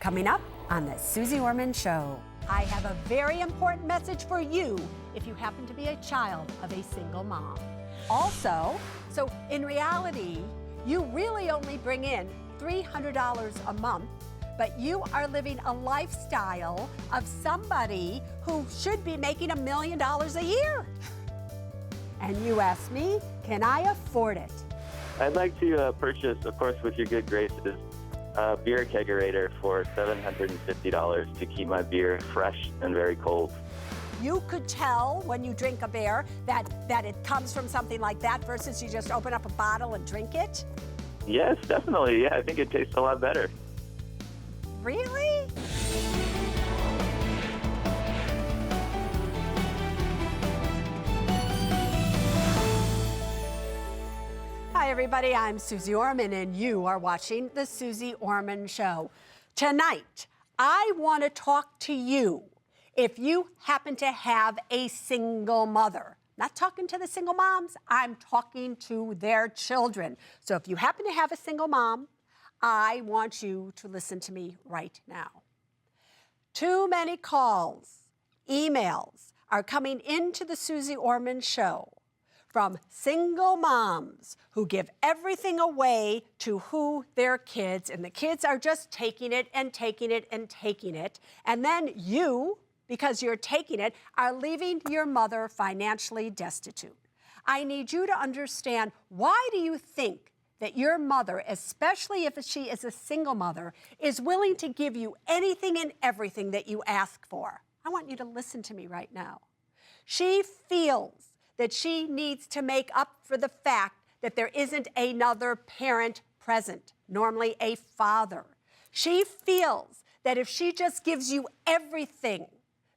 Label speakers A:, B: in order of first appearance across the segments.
A: Coming up on the Suze Orman Show. I have a very important message for you if you happen to be a child of a single mom. Also, so in reality, you really only bring in $300 a month, but you are living a lifestyle of somebody who should be making $1 million a year. And you ask me, can I afford it?
B: I'd like to purchase, of course, with your good graces, a beer kegerator for $750 to keep my beer fresh and very cold.
A: You could tell when you drink a beer that it comes from something like that versus you just open up a bottle and drink it?
B: Yes, definitely. Yeah, I think it tastes a lot better.
A: Really? Hi, everybody. I'm Suze Orman, and you are watching The Suze Orman Show. Tonight, I want to talk to you if you happen to have a single mother. Not talking to the single moms, I'm talking to their children. So if you happen to have a single mom, I want you to listen to me right now. Too many calls, emails are coming into the Suze Orman Show from single moms who give everything away to their kids, and the kids are just taking it and taking it and taking it. And then you, because you're taking it, are leaving your mother financially destitute. I need you to understand, why do you think that your mother, especially if she is a single mother, is willing to give you anything and everything that you ask for? I want you to listen to me right now. She feels that she needs to make up for the fact that there isn't another parent present, normally a father. She feels that if she just gives you everything,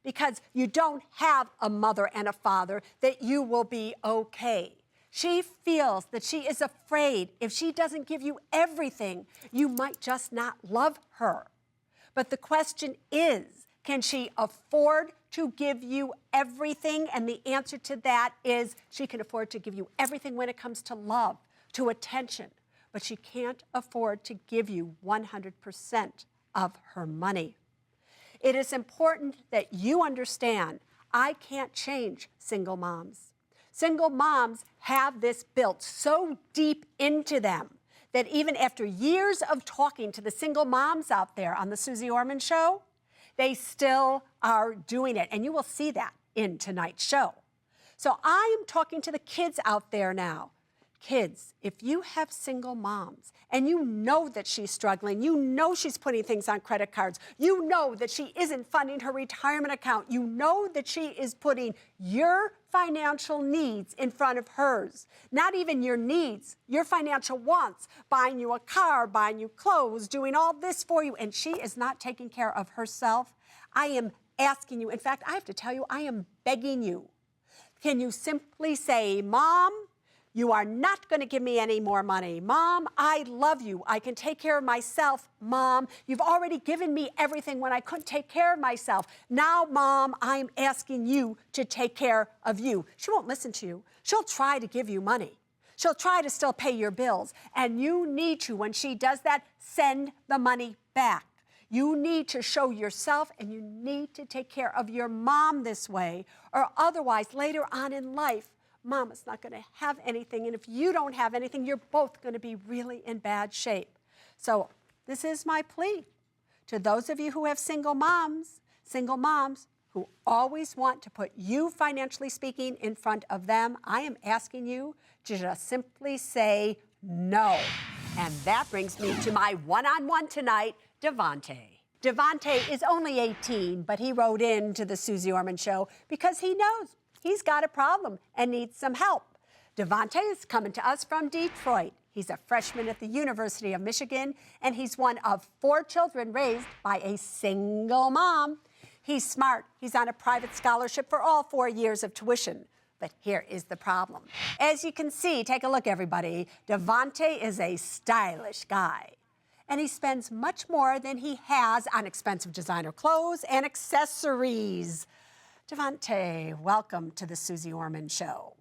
A: because you don't have a mother and a father, that you will be okay. She feels that she is afraid if she doesn't give you everything, you might just not love her. But the question is, can she afford to give you everything? And the answer to that is she can afford to give you everything when it comes to love, to attention, but she can't afford to give you 100% of her money. It is important that you understand, I can't change single moms. Single moms have this built so deep into them that even after years of talking to the single moms out there on the Suze Orman Show, they still are doing it. And you will see that in tonight's show. So I am talking to the kids out there now. Kids, if you have single moms and you know that she's struggling, you know she's putting things on credit cards, you know that she isn't funding her retirement account, you know that she is putting your financial needs in front of hers, not even your needs, your financial wants, buying you a car, buying you clothes, doing all this for you, and she is not taking care of herself, I am asking you, in fact, I have to tell you, I am begging you, can you simply say, Mom, you are not going to give me any more money. Mom, I love you. I can take care of myself. Mom, you've already given me everything when I couldn't take care of myself. Now, Mom, I'm asking you to take care of you. She won't listen to you. She'll try to give you money. She'll try to still pay your bills. And you need to, when she does that, send the money back. You need to show yourself, and you need to take care of your mom this way, or otherwise, later on in life, Mama's not going to have anything, and if you don't have anything, you're both going to be really in bad shape. So this is my plea to those of you who have single moms who always want to put you, financially speaking, in front of them. I am asking you to just simply say no. And that brings me to my one-on-one tonight, Devonte. Devonte is only 18, but he wrote in to the Suze Orman Show because he knows he's got a problem and needs some help. Devonte is coming to us from Detroit. He's a freshman at the University of Michigan, and he's one of 4 children raised by a single mom. He's smart. He's on a private scholarship for all 4 years of tuition. But here is the problem. As you can see, take a look, everybody, Devonte is a stylish guy. And he spends much more than he has on expensive designer clothes and accessories. Devonte, welcome to the Suze Orman Show.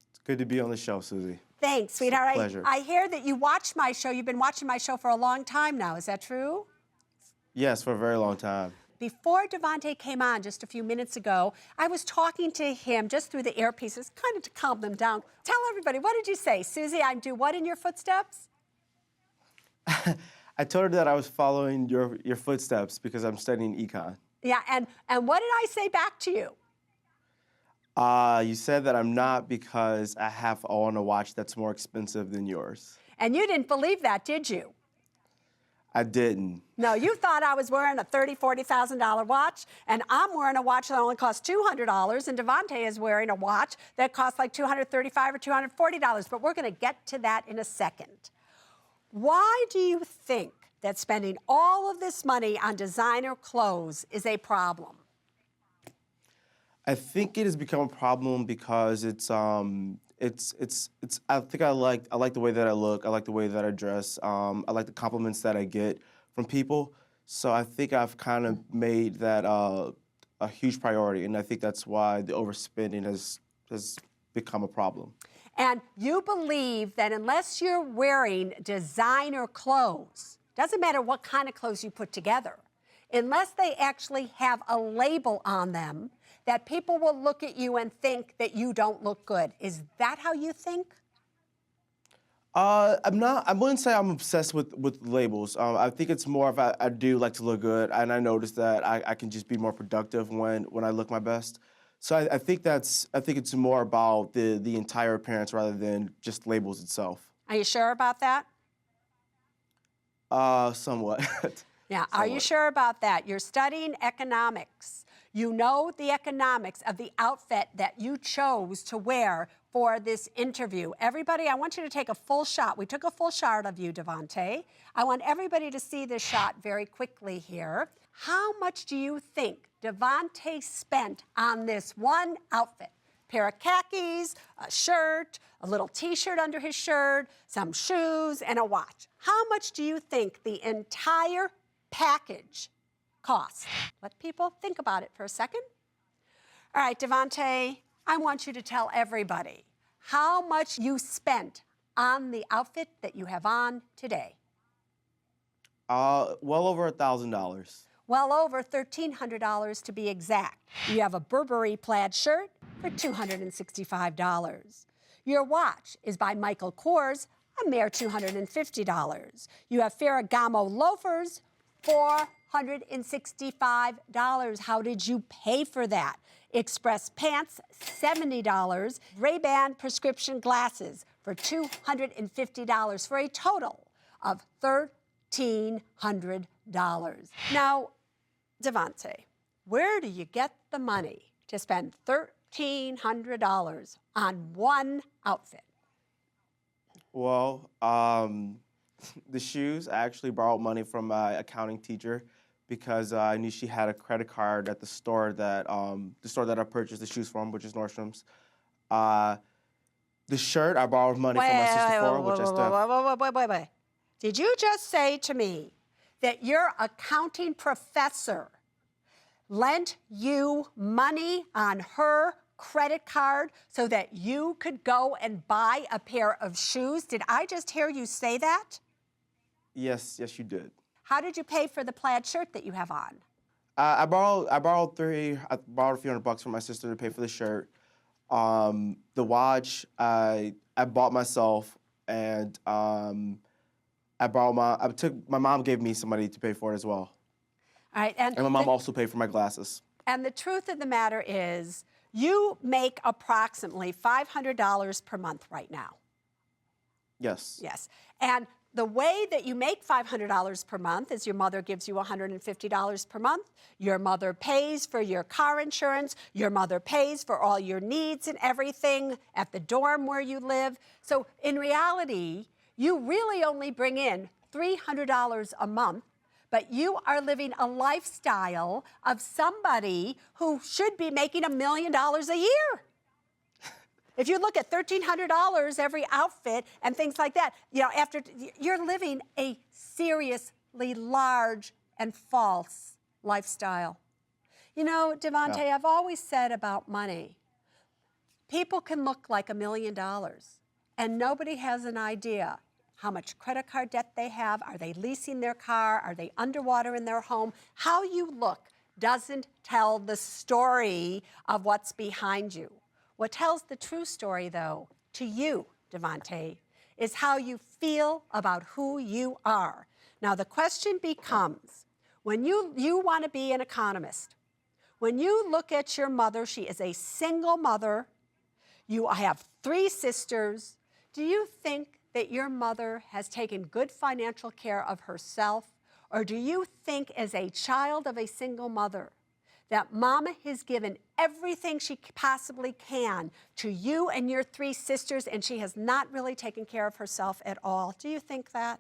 C: It's good to be on the show, Susie.
A: Thanks, sweetheart.
C: Pleasure.
A: I hear that you watch my show. You've been watching my show for a long time now. Is that true?
C: Yes, for a very long time.
A: Before Devonte came on just a few minutes ago, I was talking to him just through the earpieces, kind of to calm them down. Tell everybody, what did you say? Susie, I do what in your footsteps?
C: I told her that I was following your footsteps because I'm studying econ.
A: Yeah, and what did I say back to you?
C: You said that I'm not because I have on a watch that's more expensive than yours.
A: And you didn't believe that, did you?
C: I didn't.
A: No, you thought I was wearing a $30,000, $40,000 watch, and I'm wearing a watch that only costs $200, and Devonte is wearing a watch that costs like $235 or $240. But we're going to get to that in a second. Why do you think that spending all of this money on designer clothes is a problem?
C: I think it has become a problem because I think I like the way that I look. I like the way that I dress. I like the compliments that I get from people. So I think I've kind of made that a huge priority, and I think that's why the overspending has become a problem.
A: And you believe that unless you're wearing designer clothes, doesn't matter what kind of clothes you put together, unless they actually have a label on them, that people will look at you and think that you don't look good. Is that how you think?
C: I'm not. I wouldn't say I'm obsessed with labels. I think it's more of I do like to look good, and I notice that I can just be more productive when I look my best. So I think it's more about the entire appearance rather than just labels itself.
A: Are you sure about that?
C: Somewhat.
A: Yeah, are you sure about that? You're studying economics. You know the economics of the outfit that you chose to wear for this interview. Everybody, I want you to take a full shot. We took a full shot of you, Devonte. I want everybody to see this shot very quickly here. How much do you think Devonte spent on this one outfit? Pair of khakis, a shirt, a little t-shirt under his shirt, some shoes, and a watch. How much do you think the entire package costs? Let people think about it for a second. All right, Devonte, I want you to tell everybody how much you spent on the outfit that you have on today.
C: Well over $1,000.
A: Well over $1,300 to be exact. You have a Burberry plaid shirt for $265. Your watch is by Michael Kors, a mere $250. You have Ferragamo loafers, $465. How did you pay for that? Express pants, $70. Ray-Ban prescription glasses for $250 for a total of $1,300. Now, Devonte, where do you get the money to spend $1,300 on one outfit?
C: Well, the shoes, I actually borrowed money from my accounting teacher because I knew she had a credit card at the store that I purchased the shoes from, which is Nordstrom's. The shirt, I borrowed money from my sister for, which I still have.
A: Wait. Did you just say to me that your accounting professor lent you money on her credit card so that you could go and buy a pair of shoes? Did I just hear you say that?
C: Yes, you did.
A: How did you pay for the plaid shirt that you have on?
C: I borrowed a few $100 from my sister to pay for the shirt. The watch I bought myself, and my mom gave me some money to pay for it as well.
A: All right,
C: and my mom also paid for my glasses.
A: And the truth of the matter is, you make approximately $500 per month right now.
C: Yes.
A: Yes. And the way that you make $500 per month is your mother gives you $150 per month. Your mother pays for your car insurance. Your mother pays for all your needs and everything at the dorm where you live. So in reality, you really only bring in $300 a month, but you are living a lifestyle of somebody who should be making $1 million a year. If you look at $1,300 every outfit and things like that, after you're living a seriously large and false lifestyle. Devonte, I've always said about money, people can look like $1 million and nobody has an idea how much credit card debt they have, are they leasing their car, are they underwater in their home. How you look doesn't tell the story of what's behind you. What tells the true story, though, to you, Devonte, is how you feel about who you are. Now, the question becomes, when you want to be an economist, when you look at your mother, she is a single mother, you have 3 sisters, do you think that your mother has taken good financial care of herself? Or do you think, as a child of a single mother, that Mama has given everything she possibly can to you and your 3 sisters, and she has not really taken care of herself at all? Do you think that?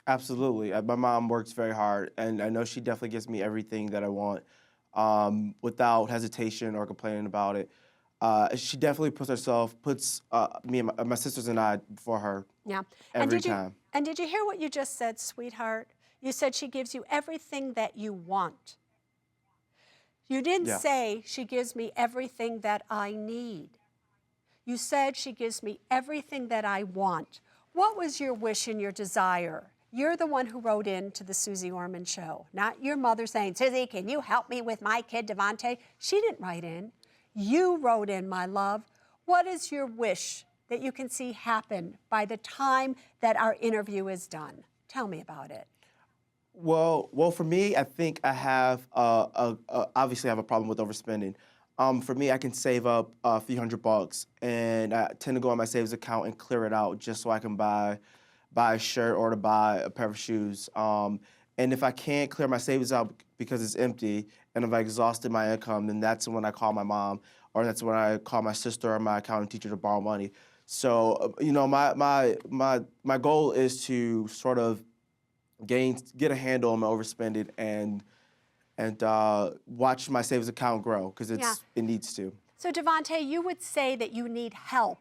C: Absolutely. My mom works very hard, and I know she definitely gives me everything that I want without hesitation or complaining about it. She definitely puts me and my sisters and I before her.
A: Yeah.
C: Every time.
A: And did you hear what you just said, sweetheart? You said she gives you everything that you want. You didn't say she gives me everything that I need. You said she gives me everything that I want. What was your wish and your desire? You're the one who wrote in to the Suze Orman Show, not your mother saying, Suze, can you help me with my kid, Devonte? She didn't write in. You wrote in, my love. What is your wish that you can see happen by the time that our interview is done? Tell me about it.
C: Well, for me, I think I have obviously I have a problem with overspending. For me, I can save up a few $100, and I tend to go on my savings account and clear it out just so I can buy a shirt or to buy a pair of shoes. And if I can't clear my savings out because it's empty, and if I exhausted my income, then that's when I call my mom, or that's when I call my sister or my accounting teacher to borrow money. So, you know, my goal is to sort of get a handle on my overspending and watch my savings account grow, because it needs to.
A: So, Devonte, you would say that you need help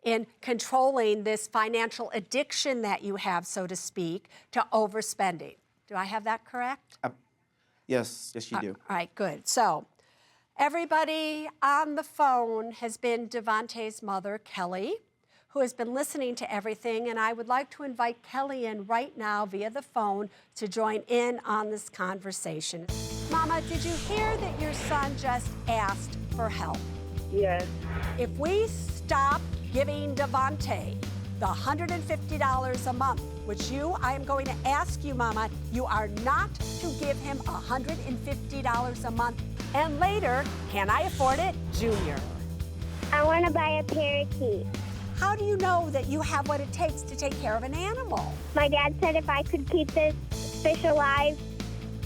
A: in controlling this financial addiction that you have, so to speak, to overspending. Do I have that correct?
C: Yes, you do.
A: All right, good. So, everybody on the phone has been Devonte's mother, Kelly, who has been listening to everything, and I would like to invite Kelly in right now via the phone to join in on this conversation. Mama, did you hear that your son just asked for help?
D: Yes.
A: If we stop giving Devonte the $150 a month, which I am going to ask you, Mama, you are not to give him $150 a month. And later, can I afford it, Junior?
D: I want to buy a parakeet.
A: How do you know that you have what it takes to take care of an animal?
D: My dad said if I could keep this fish alive,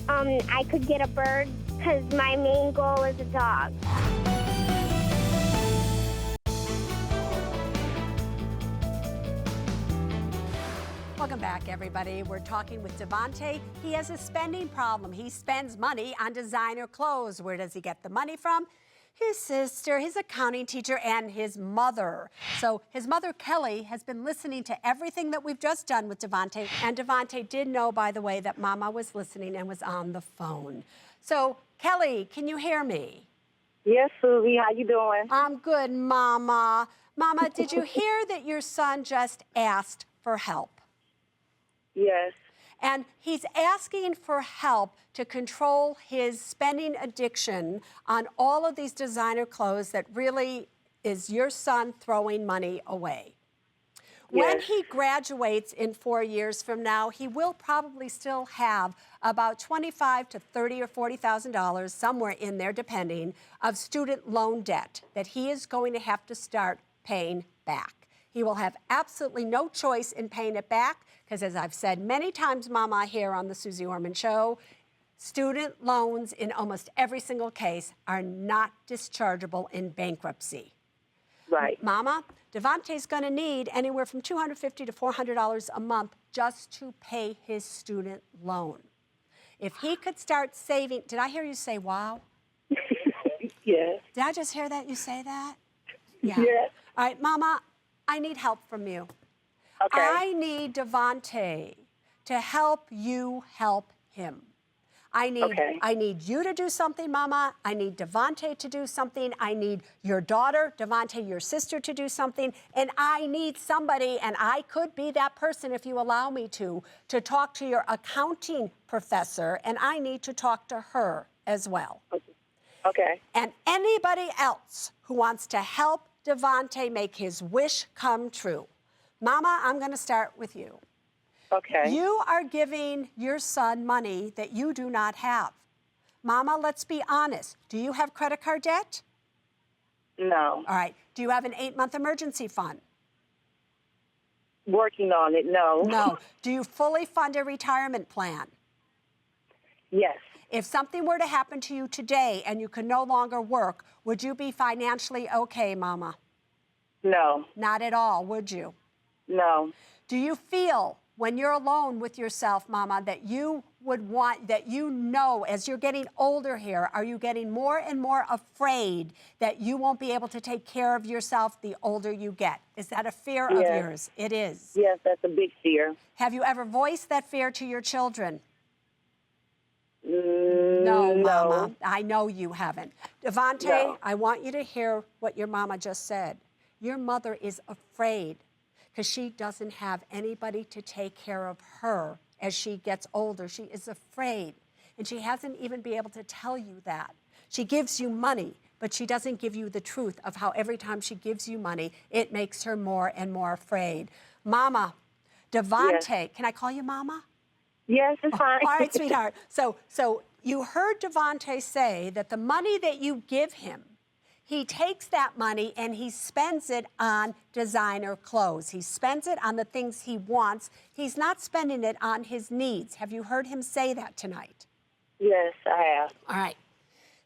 D: I could get a bird, because my main goal is a dog.
A: Welcome back, everybody. We're talking with Devonte. He has a spending problem. He spends money on designer clothes. Where does he get the money from? His sister, his accounting teacher, and his mother. So his mother, Kelly, has been listening to everything that we've just done with Devonte. And Devonte did know, by the way, that Mama was listening and was on the phone. So, Kelly, can you hear me?
E: Yes, Susie. How you doing?
A: I'm good, Mama. Mama, did you hear that your son just asked for help?
E: Yes.
A: And he's asking for help to control his spending addiction on all of these designer clothes that really is your son throwing money away. When he graduates in 4 years from now, he will probably still have about $25,000 to $30,000 or $40,000, somewhere in there, depending, of student loan debt that he is going to have to start paying back. He will have absolutely no choice in paying it back, because as I've said many times, Mama, here on the Suze Orman Show, student loans in almost every single case are not dischargeable in bankruptcy.
E: Right.
A: Mama, Devonte's going to need anywhere from $250 to $400 a month just to pay his student loan. If he could start saving, did I hear you say, wow?
E: Yes.
A: Did I just hear that you say that? Yeah.
E: Yes.
A: All right, Mama, I need help from you.
E: Okay.
A: I need Devonte to help you help him. I need
E: Okay.
A: I need you to do something, Mama. I need Devonte to do something. I need your daughter, Devonte, your sister, to do something. And I need somebody, and I could be that person if you allow me to talk to your accounting professor, and I need to talk to her as well.
E: Okay.
A: And anybody else who wants to help Devonte make his wish come true. Mama, I'm going to start with you.
E: Okay.
A: You are giving your son money that you do not have. Mama, let's be honest. Do you have credit card debt?
E: No.
A: All right. Do you have an 8-month emergency fund?
E: Working on it. No.
A: No. Do you fully fund a retirement plan?
E: Yes.
A: If something were to happen to you today and you could no longer work, would you be financially okay, Mama?
E: No.
A: Not at all, would you?
E: No.
A: Do you feel when you're alone with yourself, Mama, that you would want, that you know as you're getting older here, are you getting more and more afraid that you won't be able to take care of yourself the older you get? Is that a fear of
E: Yes.
A: yours? It is.
E: Yes, that's a big fear.
A: Have you ever voiced that fear to your children?
E: No,
A: Mama. I know you haven't. Devonte,
E: No.
A: I want you to hear what your mama just said. Your mother is afraid because she doesn't have anybody to take care of her as she gets older. She is afraid, and she hasn't even been able to tell you that. She gives you money, but she doesn't give you the truth of how every time she gives you money, it makes her more and more afraid. Mama, Devonte, can I call you Mama?
E: Yes, it's fine.
A: All right, sweetheart. So you heard Devonte say that the money that you give him, he takes that money and he spends it on designer clothes. He spends it on the things he wants. He's not spending it on his needs. Have you heard him say that tonight?
E: Yes, I have.
A: All right.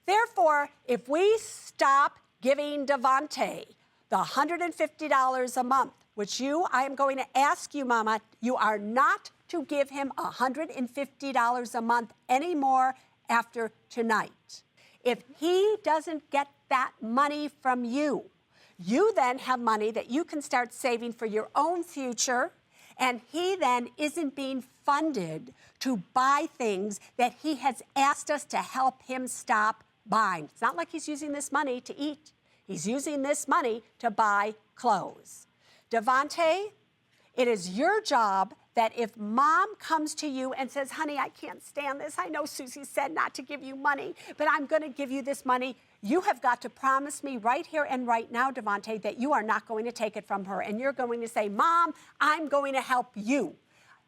A: Therefore, if we stop giving Devonte the $150 a month, which I am going to ask you, Mama, you are not to give him $150 a month anymore after tonight. If he doesn't get that money from you, you then have money that you can start saving for your own future, and he then isn't being funded to buy things that he has asked us to help him stop buying. It's not like he's using this money to eat. He's using this money to buy clothes. Devonte, it is your job that if Mom comes to you and says, honey, I can't stand this. I know Susie said not to give you money, but I'm going to give you this money. You have got to promise me right here and right now, Devonte, that you are not going to take it from her. And you're going to say, Mom, I'm going to help you.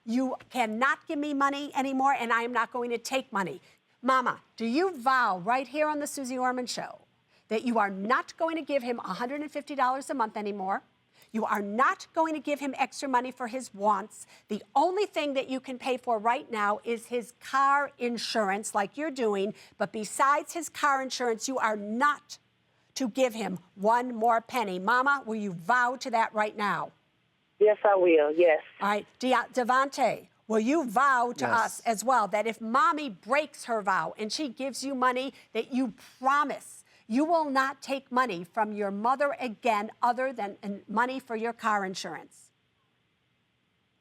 A: You cannot give me money anymore, and I am not going to take money. Mama, do you vow right here on the Suze Orman Show that you are not going to give him $150 a month anymore? You are not going to give him extra money for his wants. The only thing that you can pay for right now is his car insurance, like you're doing. But besides his car insurance, you are not to give him one more penny. Mama, will you vow to that right now?
E: Yes, I will. Yes.
A: All right. Devonte, will you vow to us as well that if Mommy breaks her vow and she gives you money, that you promise you will not take money from your mother again other than money for your car insurance?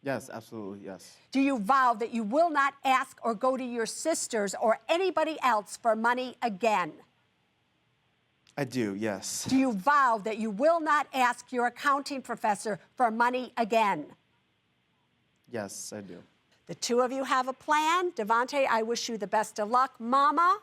C: Yes, absolutely, yes.
A: Do you vow that you will not ask or go to your sisters or anybody else for money again?
C: I do, yes.
A: Do you vow that you will not ask your accounting professor for money again?
C: Yes, I do.
A: The two of you have a plan. Devonte, I wish you the best of luck. Mama,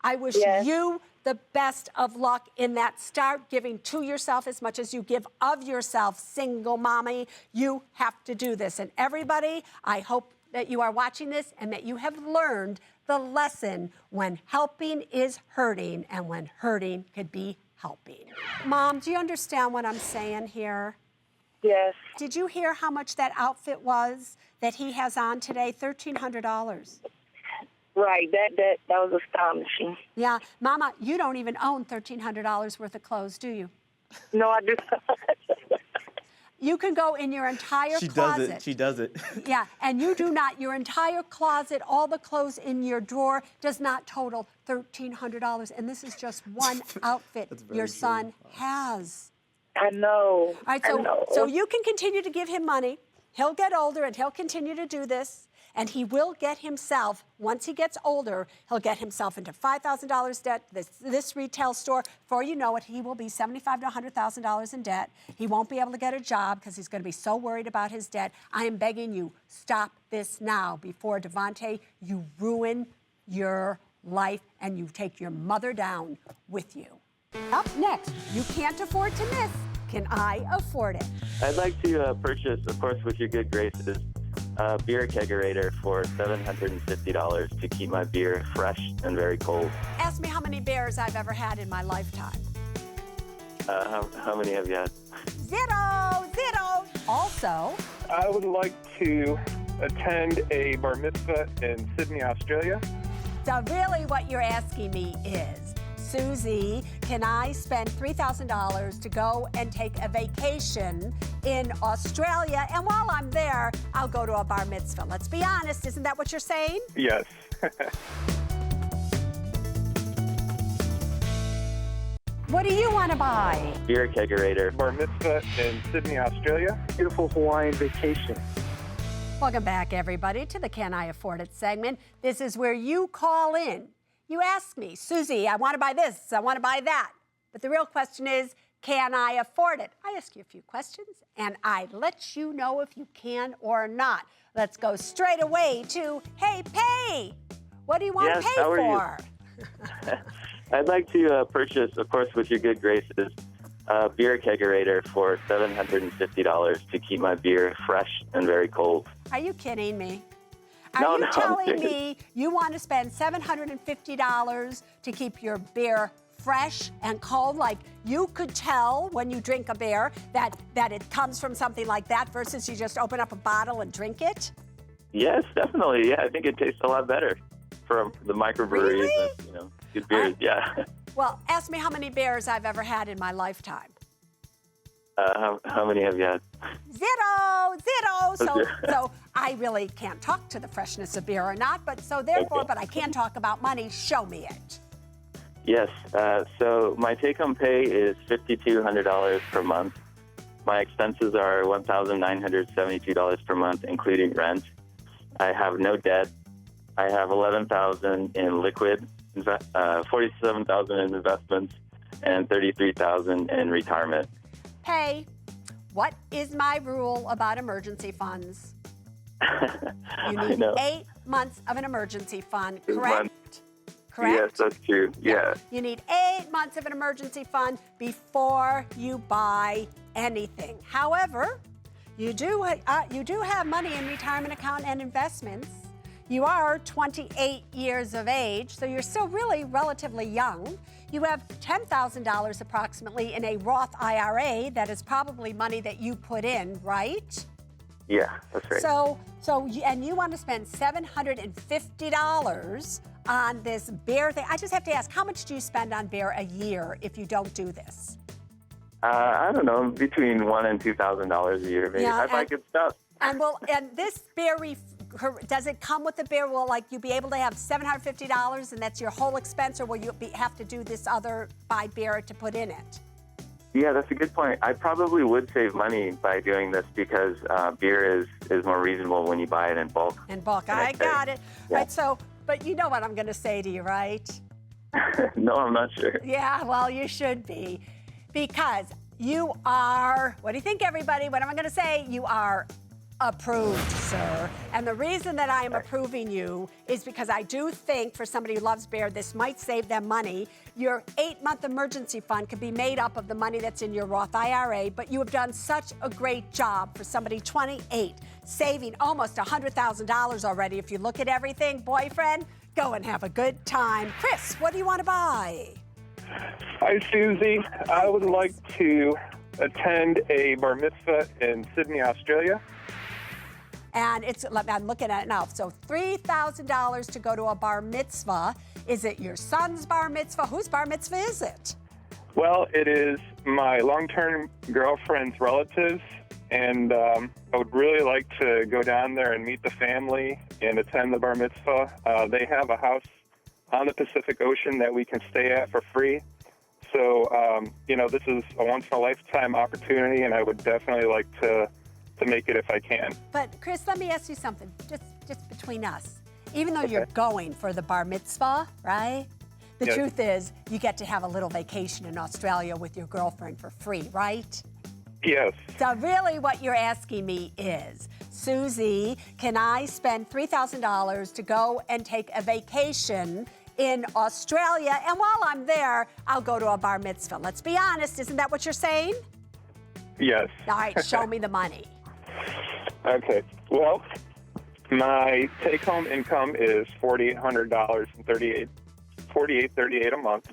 A: I wish you the best of luck in that. Start giving to yourself as much as you give of yourself. Single mommy, you have to do this. And everybody, I hope that you are watching this and that you have learned the lesson when helping is hurting and when hurting could be helping. Mom, do you understand what I'm saying here?
E: Yes.
A: Did you hear how much that outfit was that he has on today? $1,300.
E: Right. That was astonishing.
A: Yeah. Mama, you don't even own $1,300 worth of clothes, do you?
E: No, I do not.
A: You can go in your entire closet.
C: She does it.
A: Yeah, and you do not. Your entire closet, all the clothes in your drawer does not total $1,300. And this is just one outfit your son has.
E: I know.
A: All right,
E: I know.
A: so you can continue to give him money. He'll get older and he'll continue to do this. And he will get himself, once he gets older, he'll get himself into $5,000 debt, this retail store. Before you know it, he will be $75,000 to $100,000 in debt. He won't be able to get a job because he's going to be so worried about his debt. I am begging you, stop this now before, Devonte, you ruin your life and you take your mother down with you. Up next, you can't afford to miss. Can I afford it?
B: I'd like to purchase, of course, with your good graces, a beer kegerator for $750 to keep my beer fresh and very cold.
A: Ask me how many bears I've ever had in my lifetime.
B: How many have you had?
A: Zero. Also,
F: I would like to attend a bar mitzvah in Sydney, Australia.
A: so really what you're asking me is, Susie, can I spend $3,000 to go and take a vacation in Australia? And while I'm there, I'll go to a bar mitzvah. Let's be honest, isn't that what you're saying?
F: Yes.
A: What do you want to buy?
B: Beer kegerator.
F: Bar mitzvah in Sydney, Australia. Beautiful Hawaiian vacation.
A: Welcome back, everybody, to the Can I Afford It segment. This is where you call in. You ask me, Susie, I want to buy this, I want to buy that. But the real question is, can I afford it? I ask you a few questions, and I let you know if you can or not. Let's go straight away to, hey, pay. What do you want to
B: Yes,
A: pay
B: how are
A: for?
B: I'd like to purchase, of course, with your good graces, a beer kegerator for $750 to keep my beer fresh and very cold.
A: Are you kidding me? Are
B: No,
A: you
B: no, I'm
A: telling
B: serious.
A: me you want to spend $750 to keep your beer fresh and cold? Like, you could tell when you drink a beer that it comes from something like that versus you just open up a bottle and drink it?
B: Yes, definitely. Yeah, I think it tastes a lot better from the microbreweries
A: Really?
B: and, good beers. Yeah.
A: Well, ask me how many beers I've ever had in my lifetime.
B: How many have you had?
A: Zero. So,
B: Okay.
A: so I really can't talk to the freshness of beer or not, but so therefore,
B: Okay.
A: but I can talk about money. Show me it.
B: Yes. So my take-home pay is $5,200 per month. My expenses are $1,972 per month, including rent. I have no debt. I have $11,000 in liquid, $47,000 in investments, and $33,000 in retirement.
A: Pay. What is my rule about emergency funds? You
B: I
A: need
B: know.
A: 8 months of an emergency fund,
B: 8
A: correct?
B: months.
A: Correct?
B: Yes, that's true. Yeah.
A: You need 8 months of an emergency fund before you buy anything. However, you do have money in retirement account and investments. You are 28 years of age, so you're still really relatively young. You have $10,000 approximately in a Roth IRA that is probably money that you put in, right?
B: Yeah, that's right.
A: And you want to spend $750 on this beer thing. I just have to ask, how much do you spend on beer a year if you don't do this?
B: I don't know, between $1,000 and $2,000 a year, maybe.
A: Yeah,
B: I buy good stuff.
A: And this beer, does it come with the beer? Will you be able to have $750 and that's your whole expense, or will you have to do this other buy beer to put in it?
B: Yeah, that's a good point. I probably would save money by doing this because beer is more reasonable when you buy it in bulk.
A: In bulk,
B: And
A: I got it.
B: Yeah.
A: Right, but you know what I'm going to say to you, right?
B: No, I'm not sure.
A: Yeah, well, you should be. Because you are, what do you think, everybody? What am I going to say? You are approved, sir. And the reason that I am approving you is because I do think for somebody who loves beer, this might save them money. Your 8-month emergency fund could be made up of the money that's in your Roth IRA, but you have done such a great job for somebody 28, saving almost $100,000 already. If you look at everything, boyfriend, go and have a good time. Chris, what do you want to buy?
F: Hi, Susie. I would like to attend a bar mitzvah in Sydney, Australia.
A: And I'm looking at it now. So $3,000 to go to a bar mitzvah. Is it your son's bar mitzvah? Whose bar mitzvah is it?
F: Well, it is my long-term girlfriend's relatives, and I would really like to go down there and meet the family and attend the bar mitzvah. They have a house on the Pacific Ocean that we can stay at for free. So, this is a once-in-a-lifetime opportunity, and I would definitely like to make it if I can.
A: But Chris, let me ask you something. Just just between us, even though you're going for the bar mitzvah, right? The
F: Yes.
A: truth is, you get to have a little vacation in Australia with your girlfriend for free, right?
F: Yes.
A: So really what you're asking me is, Susie, can I spend $3,000 to go and take a vacation in Australia? And while I'm there, I'll go to a bar mitzvah. Let's be honest, isn't that what you're saying?
F: Yes.
A: All right, show me the money.
F: Okay. Well, my take-home income is $4,800 and $48.38 a month.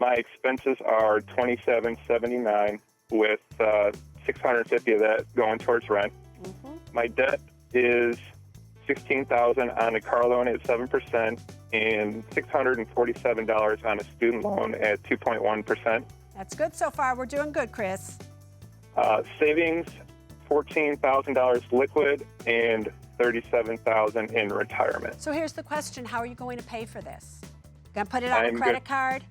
F: My expenses are $27.79, with $650 of that going towards rent. My debt is $16,000 on a car loan at 7% and $647 on a student loan at 2.1%.
A: That's good so far. We're doing good, Chris.
F: Savings, $14,000 liquid and $37,000 in retirement.
A: So here's the question. How are you going to pay for this? Gonna put it on a
F: I'm
A: credit
F: good.
A: card?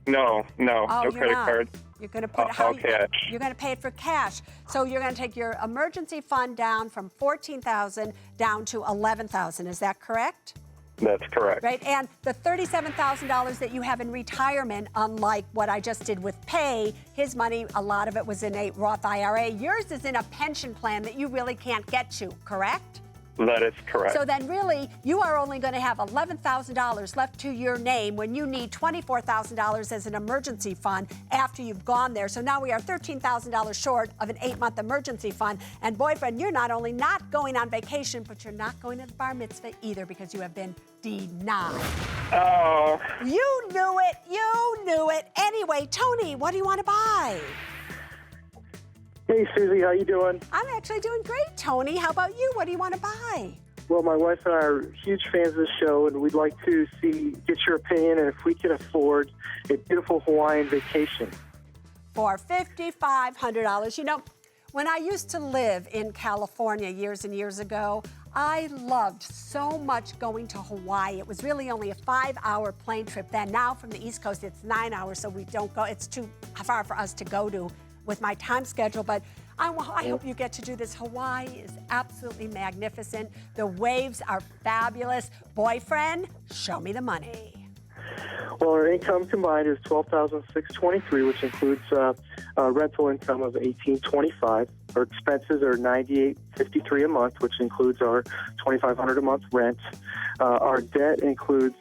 F: No,
A: Oh,
F: no
A: you're
F: credit
A: not.
F: card.
A: You're going to put
F: All cash.
A: You're going to pay it for cash. So you're going to take your emergency fund down from $14,000 down to $11,000. Is that correct?
F: That's correct.
A: Right. And the $37,000 that you have in retirement, unlike what I just did with pay, his money, a lot of it was in a Roth IRA. Yours is in a pension plan that you really can't get to, correct?
F: That is correct.
A: So then really, you are only going to have $11,000 left to your name when you need $24,000 as an emergency fund after you've gone there. So now we are $13,000 short of an 8-month emergency fund. And boyfriend, you're not only not going on vacation, but you're not going to the bar mitzvah either because you have been denied.
F: Oh,
A: You knew it. You knew it. Anyway, Tony, what do you want to buy?
G: Hey, Susie, how you doing?
A: I'm actually doing great, Tony. How about you? What do you want to buy?
G: Well, my wife and I are huge fans of the show, and we'd like to get your opinion and if we can afford a beautiful Hawaiian vacation.
A: For $5,500. You know, when I used to live in California years and years ago, I loved so much going to Hawaii. It was really only a 5-hour plane trip then. Now from the East Coast, it's 9 hours, so we don't go. It's too far for us to go to with my time schedule, but I hope you get to do this. Hawaii is absolutely magnificent. The waves are fabulous. Boyfriend, show me the money.
G: Well, our income combined is $12,623, which includes rental income of $1,825. Our expenses are $98.53 a month, which includes our $2,500 a month rent. Our debt includes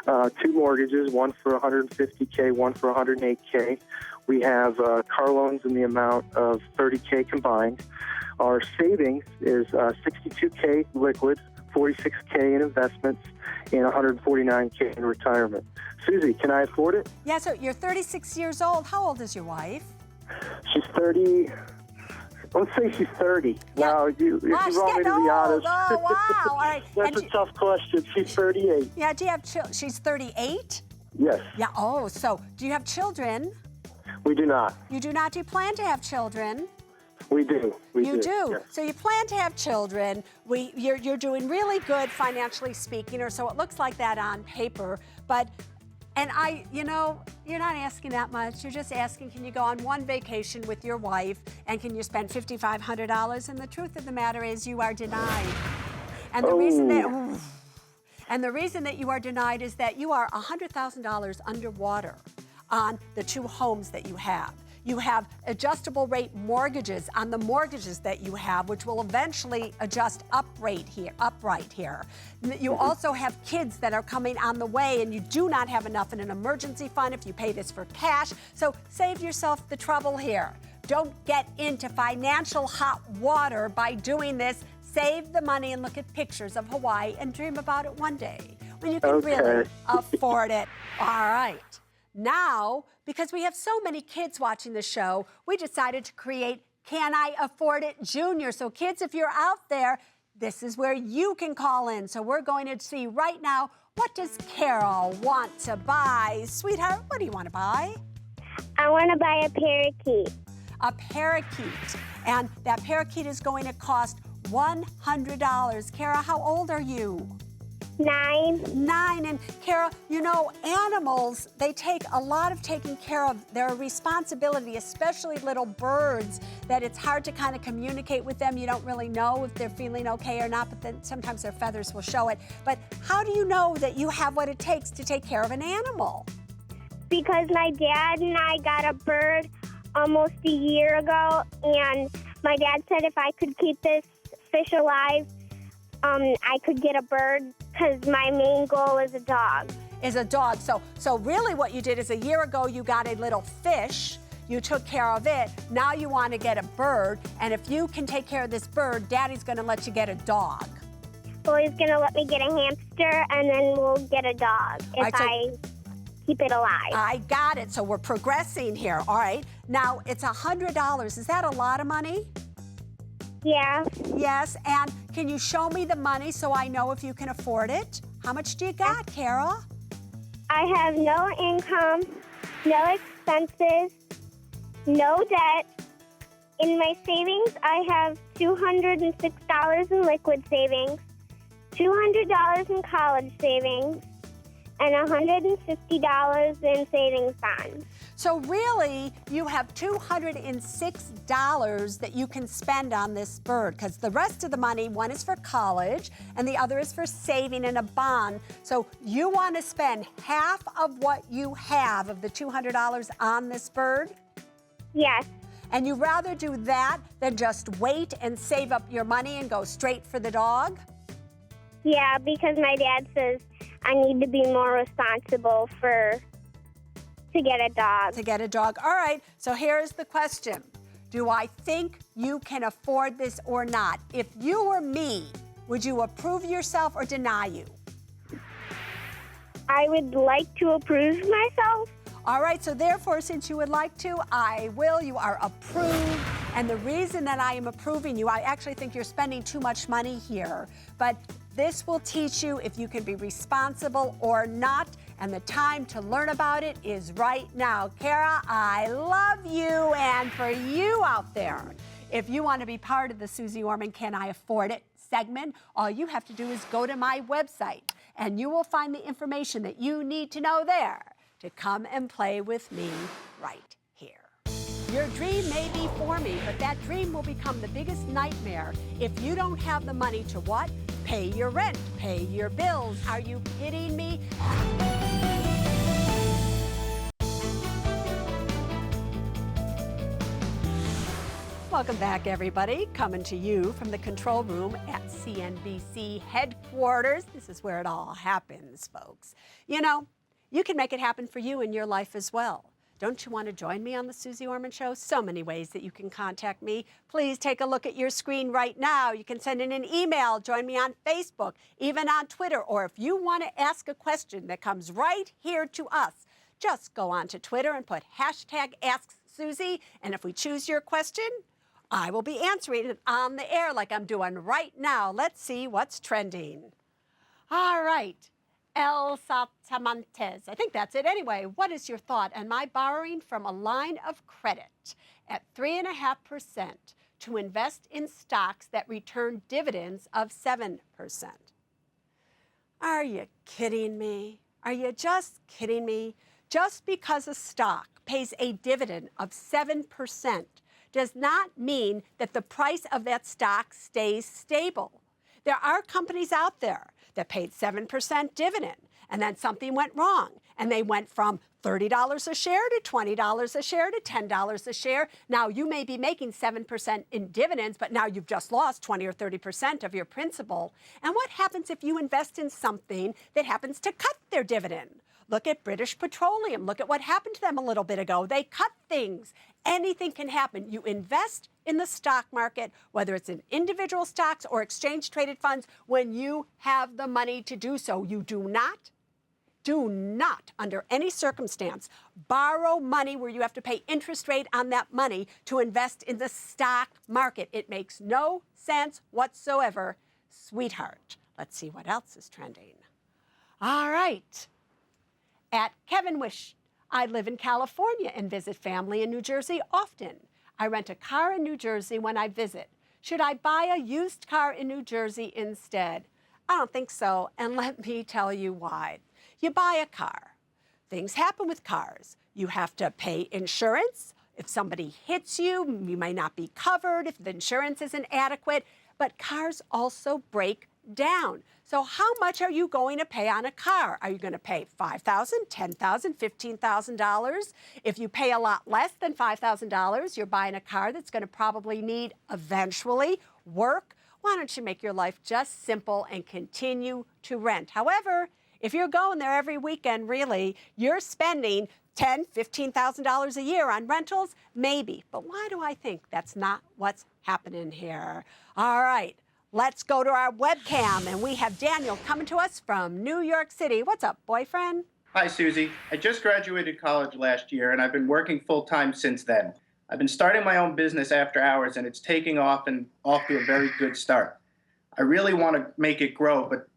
G: 2 mortgages, one for $150K, one for $108K. We have car loans in the amount of $30K combined. Our savings is $62K liquid, $46K in investments, and $149K in retirement. Susie, can I afford it?
A: Yeah, so you're 36 years old. How old is your wife?
G: She's 30. Let's say she's 30.
A: Yeah.
G: Now, if you
A: Wow, she's
G: want me to
A: getting
G: be
A: old.
G: honest,
A: Oh, wow. All right.
G: that's
A: And
G: a tough question. She's 38.
A: Yeah, do you have children? She's 38?
G: Yes,
A: Yeah, oh, so do you have children?
G: we do not.
A: You do not. Do you plan to have children?
G: We do.
A: You do.
G: Yes.
A: So you plan to have children. You're doing really good financially speaking, or so it looks like that on paper. And you're not asking that much. You're just asking, can you go on one vacation with your wife, and can you spend $5,500? And the truth of the matter is, you are denied. And the reason that you are denied is that you are $100,000 underwater on the 2 homes that you have. You have adjustable rate mortgages on the mortgages that you have, which will eventually adjust upright here. You also have kids that are coming on the way, and you do not have enough in an emergency fund if you pay this for cash. So save yourself the trouble here. Don't get into financial hot water by doing this. Save the money and look at pictures of Hawaii and dream about it one day when you can really afford it. All right. Now, because we have so many kids watching the show, we decided to create Can I Afford It Junior. So kids, if you're out there, this is where you can call in. So we're going to see right now, what does Carol want to buy? Sweetheart, what do you want to buy?
D: I want to buy a parakeet.
A: A parakeet. And that parakeet is going to cost $100. Kara, how old are you?
D: 9.
A: 9. And Kara, Kara, you know, animals, they take a lot of taking care of. They're a responsibility, especially little birds, that it's hard to kind of communicate with them. You don't really know if they're feeling okay or not, but then sometimes their feathers will show it. But how do you know that you have what it takes to take care of an animal?
D: Because my dad and I got a bird almost a year ago, and my dad said if I could keep this fish alive, I could get a bird because my main goal is a dog.
A: Is a dog. So really what you did is a year ago you got a little fish, you took care of it, now you want to get a bird, and if you can take care of this bird, Daddy's going to let you get a dog.
D: Well, he's going to let me get a hamster, and then we'll get a dog if
A: right, so
D: I keep it alive.
A: I got it. So we're progressing here. All right. Now it's $100. Is that a lot of money?
D: Yeah.
A: Yes. And can you show me the money so I know if you can afford it? How much do you got, Kara?
D: I have no income, no expenses, no debt. In my savings, I have $206 in liquid savings, $200 in college savings, and $150 in savings bonds.
A: So really, you have $206 that you can spend on this bird, because the rest of the money, one is for college and the other is for saving in a bond. So you want to spend half of what you have of the $200 on this bird?
D: Yes.
A: And you rather do that than just wait and save up your money and go straight for the dog?
D: Yeah, because my dad says I need to be more responsible to get a dog.
A: To get a dog. All right, so here's the question. Do I think you can afford this or not? If you were me, would you approve yourself or deny you?
D: I would like to approve myself.
A: All right, so therefore, since you would like to, I will. You are approved. And the reason that I am approving you, I actually think you're spending too much money here. But this will teach you if you can be responsible or not. And the time to learn about it is right now. Kara, I love you. And for you out there, if you want to be part of the Suze Orman Can I Afford It segment, all you have to do is go to my website and you will find the information that you need to know there to come and play with me right here. Your dream may be for me, but that dream will become the biggest nightmare if you don't have the money to what? Pay your rent, pay your bills. Are you kidding me? Welcome back, everybody. Coming to you from the control room at CNBC headquarters. This is where it all happens, folks. You know, you can make it happen for you in your life as well. Don't you want to join me on the Suze Orman Show? So many ways that you can contact me. Please take a look at your screen right now. You can send in an email, join me on Facebook, even on Twitter, or if you want to ask a question that comes right here to us, just go on to Twitter and put #AskSuze, and if we choose your question, I will be answering it on the air like I'm doing right now. Let's see what's trending. All right. El Saltamontes. I think that's it. Anyway, what is your thought on my borrowing from a line of credit at 3.5% to invest in stocks that return dividends of 7%? Are you kidding me? Are you just kidding me? Just because a stock pays a dividend of 7% does not mean that the price of that stock stays stable. There are companies out there that paid 7% dividend, and then something went wrong, and they went from $30 a share to $20 a share to $10 a share. Now, you may be making 7% in dividends, but now you've just lost 20 or 30% of your principal. And what happens if you invest in something that happens to cut their dividend? Look at British Petroleum. Look at what happened to them a little bit ago. They cut things. Anything can happen. You invest in the stock market, whether it's in individual stocks or exchange-traded funds, when you have the money to do so. You do not, under any circumstance, borrow money where you have to pay interest rate on that money to invest in the stock market. It makes no sense whatsoever, sweetheart. Let's see what else is trending. All right. At Kevin Wish, I live in California and visit family in New Jersey often. I rent a car in New Jersey when I visit. Should I buy a used car in New Jersey instead? I don't think so, and let me tell you why. You buy a car. Things happen with cars. You have to pay insurance. If somebody hits you, you may not be covered if the insurance isn't adequate. But cars also break down. So how much are you going to pay on a car? Are you going to pay $5,000, $10,000, $15,000? If you pay a lot less than $5,000, you're buying a car that's going to probably need eventually work. Why don't you make your life just simple and continue to rent? However, if you're going there every weekend, really, you're spending $10,000, $15,000 a year on rentals? Maybe. But why do I think that's not what's happening here? All right. Let's go to our webcam, and we have Daniel coming to us from New York City. What's up, boyfriend?
H: Hi, Susie. I just graduated college last year, and I've been working full-time since then. I've been starting my own business after hours, and it's taking off and off to a very good start. I really want to make it grow, but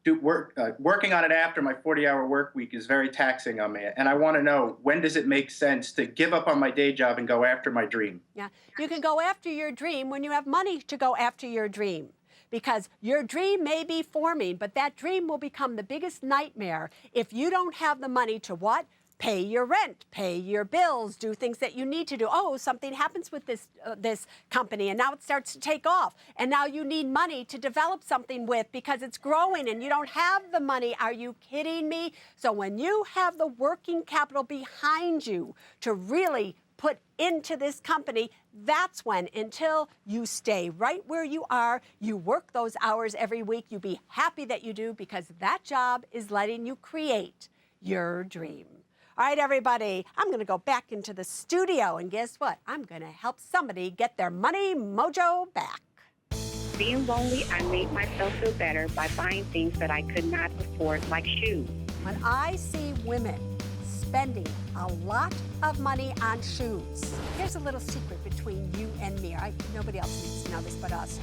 H: working on it after my 40-hour work week is very taxing on me. And I want to know, when does it make sense to give up on my day job and go after my dream?
A: Yeah, you can go after your dream when you have money to go after your dream. Because your dream may be forming, but that dream will become the biggest nightmare if you don't have the money to what? Pay your rent, pay your bills, do things that you need to do. Oh, something happens with this company, and now it starts to take off. And now you need money to develop something with because it's growing and you don't have the money. Are you kidding me? So when you have the working capital behind you to really put into this company, that's when, until you stay right where you are, you work those hours every week, you be happy that you do, because that job is letting you create your dream. All right, everybody, I'm going to go back into the studio, and guess what? I'm going to help somebody get their money mojo back.
I: Being lonely, I made myself feel better by buying things that I could not afford, like shoes.
A: When I see women spending a lot of money on shoes, here's a little secret between you and me. All right? Nobody else needs to know this but us.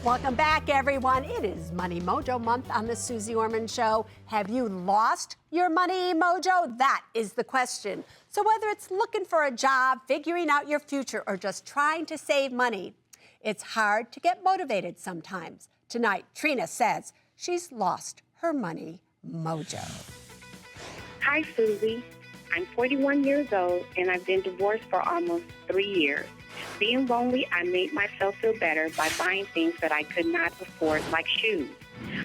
A: Welcome back, everyone. It is Money Mojo Month on the Suze Orman Show. Have you lost your money mojo? That is the question. So whether it's looking for a job, figuring out your future, or just trying to save money, it's hard to get motivated sometimes. Tonight, Trina says she's lost her money mojo.
I: Hi, Susie. I'm 41 years old, and I've been divorced for almost 3 years. Being lonely, I made myself feel better by buying things that I could not afford, like shoes.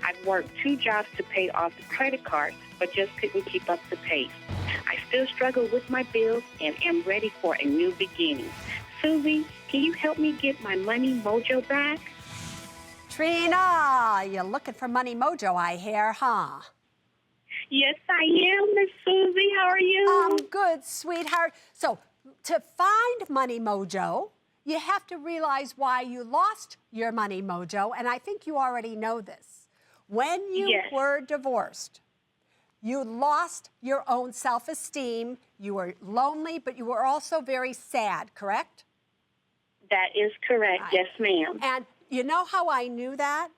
I: I've worked 2 jobs to pay off the credit cards, but just couldn't keep up the pace. I still struggle with my bills and am ready for a new beginning. Susie, can you help me get my money mojo back?
A: Trina, you're looking for money mojo, I hear, huh?
I: Yes, I am, Miss Susie. How are you?
A: I'm good, sweetheart. So to find money mojo, you have to realize why you lost your money mojo, and I think you already know this. When you were divorced, you lost your own self-esteem, you were lonely, but you were also very sad, correct?
I: That is correct, yes, ma'am.
A: And you know how I knew that?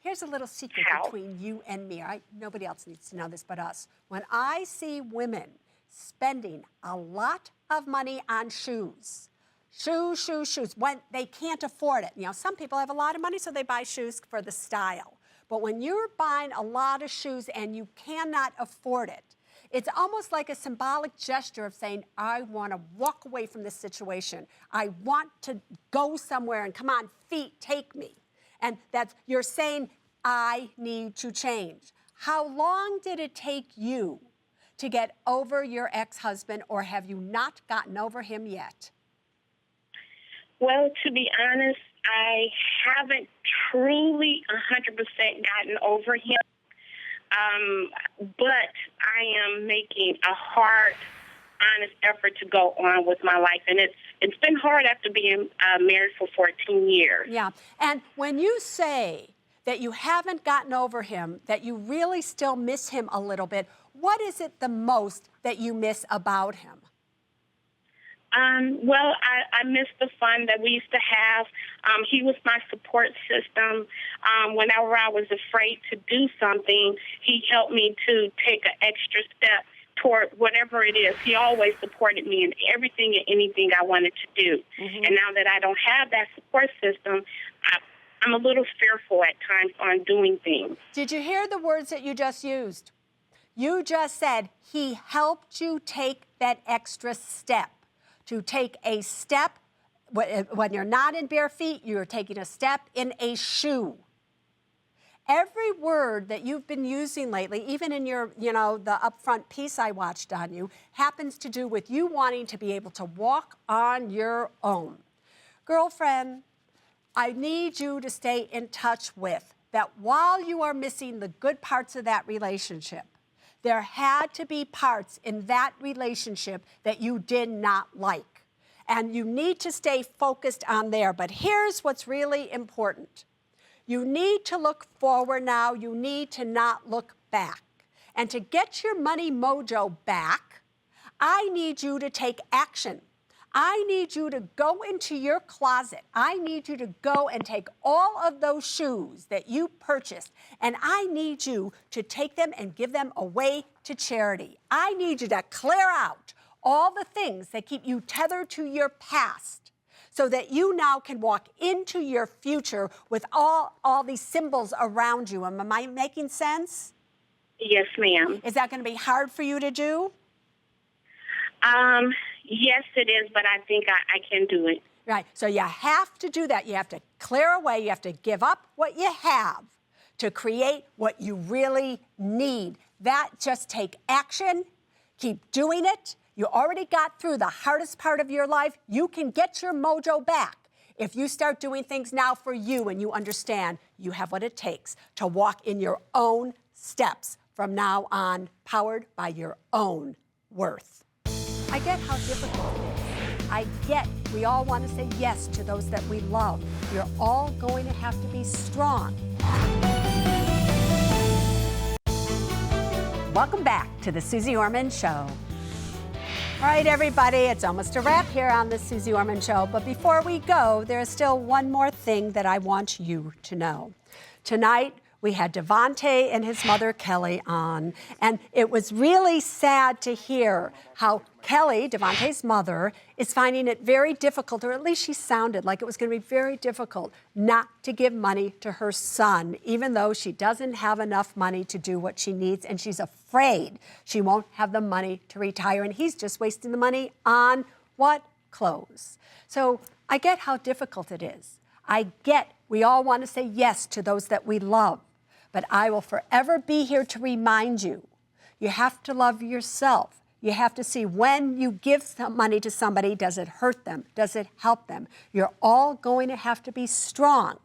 A: Here's a little secret between you and me. Nobody else needs to know this but us. When I see women spending a lot of money on shoes, shoes, when they can't afford it. You know, some people have a lot of money, so they buy shoes for the style. But when you're buying a lot of shoes and you cannot afford it, it's almost like a symbolic gesture of saying, I want to walk away from this situation. I want to go somewhere and come on, feet, take me. And that's, you're saying, I need to change. How long did it take you to get over your ex-husband, or have you not gotten over him yet?
I: Well, to be honest, I haven't truly 100% gotten over him. But I am making a hard, honest effort to go on with my life. And it's been hard after being married for 14 years.
A: Yeah. And when you say that you haven't gotten over him, that you really still miss him a little bit, what is it the most that you miss about him?
I: Well, I miss the fun that we used to have. He was my support system. Whenever I was afraid to do something, he helped me to take an extra step toward whatever it is. He always supported me in everything and anything I wanted to do. Mm-hmm. And now that I don't have that support system, I'm a little fearful at times on doing things.
A: Did you hear the words that you just used? You just said he helped you take that extra step. To take a step, when you're not in bare feet, you're taking a step in a shoe. Every word that you've been using lately, even in your, the upfront piece I watched on you, happens to do with you wanting to be able to walk on your own. Girlfriend, I need you to stay in touch with that while you are missing the good parts of that relationship, there had to be parts in that relationship that you did not like. And you need to stay focused on there. But here's what's really important. You need to look forward now. You need to not look back. And to get your money mojo back, I need you to take action. I need you to go into your closet. I need you to go and take all of those shoes that you purchased, and I need you to take them and give them away to charity. I need you to clear out all the things that keep you tethered to your past so that you now can walk into your future with all these symbols around you. Am I making sense?
I: Yes, ma'am.
A: Is that going to be hard for you to do?
I: Yes, it is, but I think I can do it.
A: Right. So you have to do that. You have to clear away. You have to give up what you have to create what you really need. That just take action. Keep doing it. You already got through the hardest part of your life. You can get your mojo back if you start doing things now for you and you understand you have what it takes to walk in your own steps from now on, powered by your own worth. I get how difficult it is. I get we all want to say yes to those that we love. You're all going to have to be strong. Welcome back to the Suze Orman Show. All right, everybody, it's almost a wrap here on the Suze Orman Show. But before we go, there is still one more thing that I want you to know. Tonight, we had Devonte and his mother, Kelly, on. And it was really sad to hear how Kelly, Devonte's mother, is finding it very difficult, or at least she sounded like it was going to be very difficult, not to give money to her son, even though she doesn't have enough money to do what she needs, and she's afraid she won't have the money to retire. And he's just wasting the money on what? Clothes. So I get how difficult it is. I get we all want to say yes to those that we love. But I will forever be here to remind you, you have to love yourself. You have to see when you give some money to somebody, does it hurt them? Does it help them? You're all going to have to be strong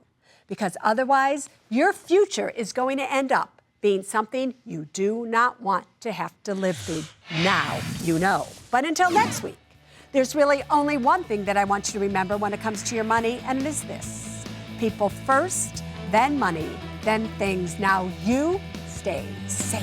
A: because otherwise your future is going to end up being something you do not want to have to live through. Now you know. But until next week, there's really only one thing that I want you to remember when it comes to your money, and it is this. People first, then money, then things. Now you stay safe.